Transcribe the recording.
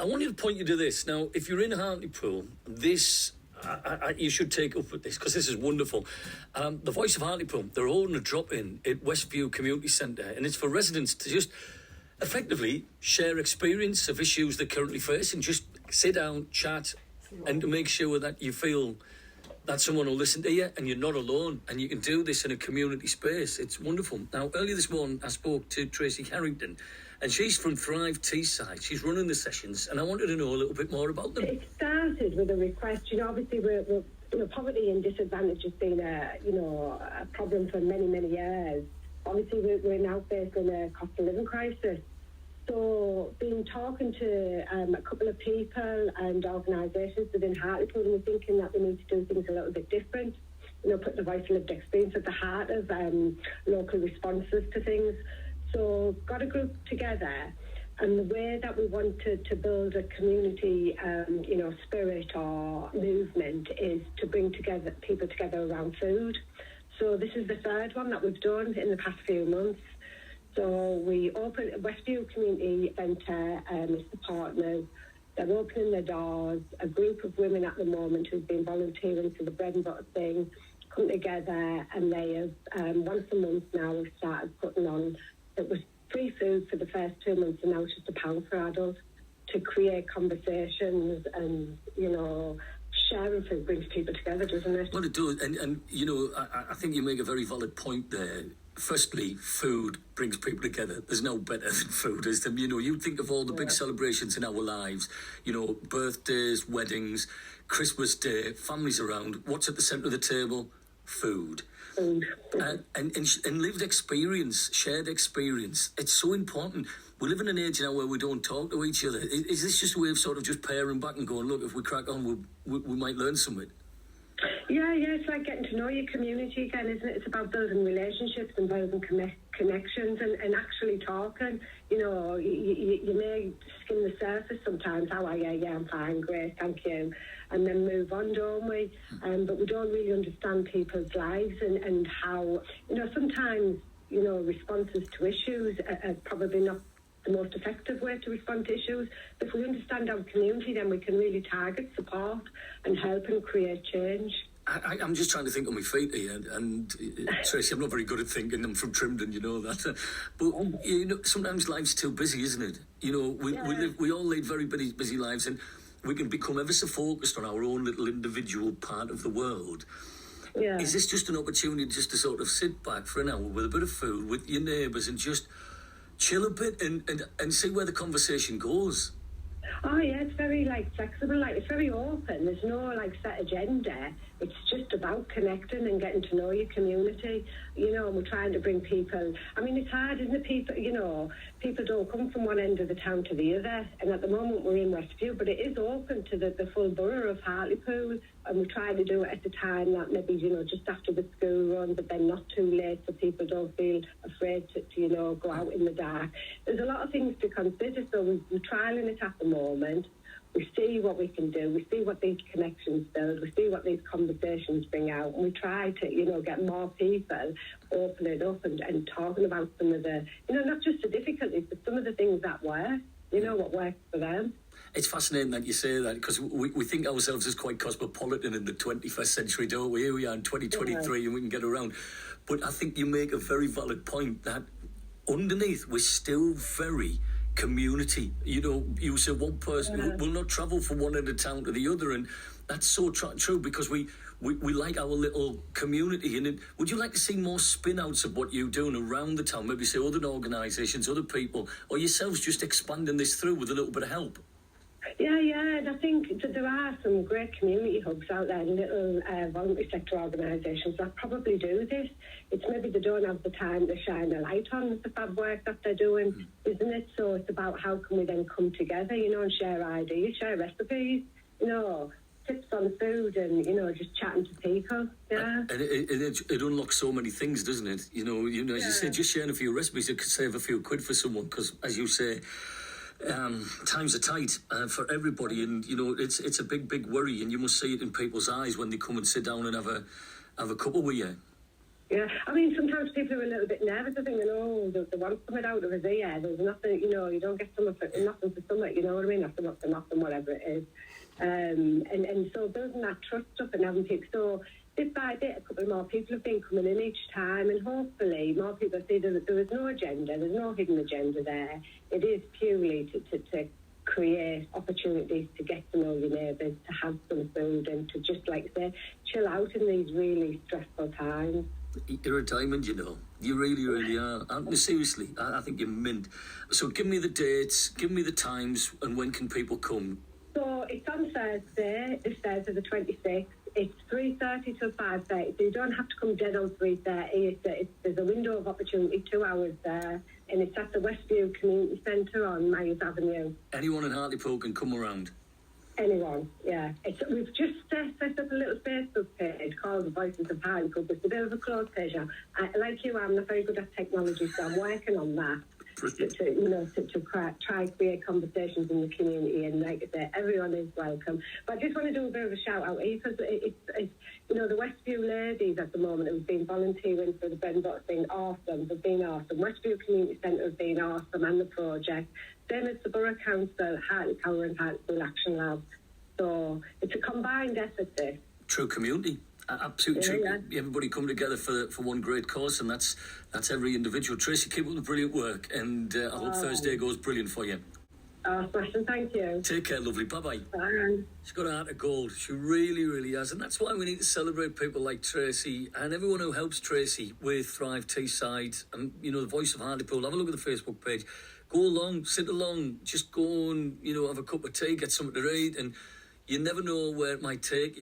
I wanted to point you to this. Now, if you're in Hartlepool, this... you should take up with this because this is wonderful. The Voice of Hartlepool, they're holding a drop-in at Westview Community Centre, and it's for residents to just effectively share experience of issues they're currently facing. Just sit down, chat, and to make sure that you feel that someone will listen to you and you're not alone, and you can do this in a community space. It's wonderful. Now, earlier this morning, I spoke to Tracey Herrington, and she's from Thrive Teesside. She's running the sessions, and I wanted to know a little bit more about them. It started with a request. Obviously, poverty and disadvantage has been a problem for many, many years. Obviously, we're now facing a cost of living crisis. So, been talking to a couple of people and organisations within Hartlepool, and we're thinking that we need to do things a little bit different. Put the voice of lived experience at the heart of local responses to things. So, got a group together, and the way that we wanted to build a community, spirit or movement is to bring people together around food. So, this is the third one that we've done in the past few months. So we opened Westview Community Centre as the partners. They're opening their doors. A group of women at the moment who've been volunteering for the bread and butter thing come together, and they have once a month now have started putting on. It was free food for the first 2 months, and now it's just £1 for adults, to create conversations and sharing food brings people together, doesn't it? Well, it does, and I think you make a very valid point there. Firstly, food brings people together. There's no better than food, is there? You think of all the big celebrations in our lives, birthdays, weddings, Christmas Day, families around. What's at the centre of the table? Food. And lived experience, shared experience. It's so important. We live in an age now where we don't talk to each other. Is this just a way of sort of just paring back and going, look, if we crack on, we might learn something? Yeah, it's like getting to know your community again, isn't it? It's about building relationships and building connections and actually talking. You may skim the surface sometimes. How are you? Yeah, I'm fine, great, thank you. And then move on, don't we? But we don't really understand people's lives and how, sometimes, responses to issues are probably not the most effective way to respond to issues. If we understand our community, then we can really target support and help and create change. I'm just trying to think on my feet here, and Tracey, I'm not very good at thinking. I'm from Trimden, you know that. But sometimes life's too busy, isn't it? We all lead very busy lives, and we can become ever so focused on our own little individual part of the world. Yeah. Is this just an opportunity just to sort of sit back for an hour with a bit of food with your neighbours and just chill a bit and see where the conversation goes? Oh yeah, it's very flexible, it's very open. There's no set agenda. It's just about connecting and getting to know your community, and we're trying to bring people. I mean, it's hard, isn't it? People don't come from one end of the town to the other, and at the moment we're in Westview, but it is open to the full borough of Hartlepool, and we're trying to do it at the time that maybe, just after the school run, but then not too late so people don't feel afraid to go out in the dark. There's a lot of things to consider, so we're trialling it at the moment. We see what we can do. We see what these connections build. We see what these conversations bring out. And we try to, get more people opening up and talking about some of the, not just the difficulties, but some of the things that work, what works for them. It's fascinating that you say that, because we think ourselves as quite cosmopolitan in the 21st century, don't we? Here we are in 2023 and we can get around. But I think you make a very valid point that underneath we're still very community. You say one person will not travel from one end of town to the other, and that's so true, because we like our little community. And would you like to see more spin-outs of what you're doing around the town? Maybe say other organisations, other people, or yourselves just expanding this through with a little bit of help? Yeah, and I think that there are some great community hubs out there, little voluntary sector organisations that probably do this. It's maybe they don't have the time to shine a light on the fab work that they're doing, isn't it? So it's about how can we then come together, and share ideas, share recipes, tips on food and, just chatting to people. Yeah. And it unlocks so many things, doesn't it? As you say, just sharing a few recipes, it could save a few quid for someone, because, as you say, times are tight for everybody, and it's a big worry, and you must see it in people's eyes when they come and sit down and have a cuppa with you. Yeah, I mean, sometimes people are a little bit nervous. I think, they want something out of us here. There's nothing, you don't get nothing for something, you know what I mean? Nothing for nothing, whatever it is. And so building that trust up and having people. So bit by bit, a couple more people have been coming in each time, and hopefully more people see that there is no agenda, there's no hidden agenda there. It is purely to create opportunities to get to know your neighbours, to have some food, and to just, like say, chill out in these really stressful times. You're a diamond, you know. You really, really are. Seriously, I think you're mint. So give me the dates, give me the times, and when can people come? So it's on Thursday, this Thursday the 26th. It's 3:30 till 5:30, so you don't have to come dead on 3:30. There's a window of opportunity, 2 hours there, and it's at the Westview Community Centre on Myers Avenue. Anyone in Hartlepool can come around? Anyone, yeah. We've just set up a little Facebook page called the Voices of Hartlepool. It's a bit of a closed page. Like you, I'm not very good at technology, so I'm working on that. To try to create conversations in the community, and like I say, everyone is welcome. But I just want to do a bit of a shout out here, because it's the Westview ladies at the moment who've been volunteering for the bread and butter thing. Awesome, they've been awesome. Westview Community Centre has been awesome, and the project. Same as the Borough Council, Hartlepool and Hartlepool Action Lab. So it's a combined effort there. True community. Absolutely true. Yeah. Everybody come together for one great cause, and that's every individual. Tracey, keep up the brilliant work, and I hope Thursday goes brilliant for you. Oh, smashing, thank you. Take care, lovely. Bye-bye. Bye. She's got a heart of gold. She really, really has. And that's why we need to celebrate people like Tracey and everyone who helps Tracey with Thrive Teesside and, the Voice of Hartlepool. Have a look at the Facebook page. Go along, sit along, just go and, have a cup of tea, get something to eat, and you never know where it might take you.